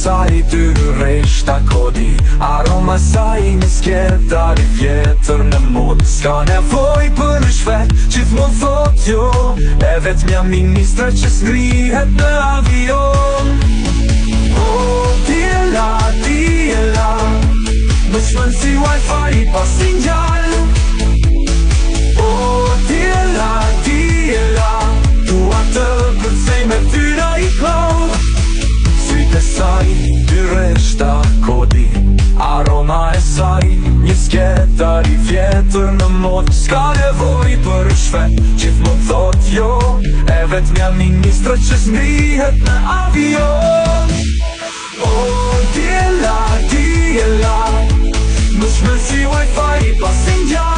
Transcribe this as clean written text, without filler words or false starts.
saj dy reshta kodi, aroma saj një skjetari vjetër në mod. S'ka nevoj për në shvet, gjithmonë thot jo, e vetëmja ministra që s'ngrihet në avion. Oh, diela, diela, më shmën si wifi pa sinjal. Oh, diela, diela, dua të kërcej me tyra i cloud. Sytë e saj, dy reshta kodi, aroma e saj një skjetari vjetër në mod. S'ka nevoj për shvet, gjithmonë thot jo, e vetëmja ministra që s'ngrihet në avion. Oh, diela, diela, më shmën si wifi pa sinjal.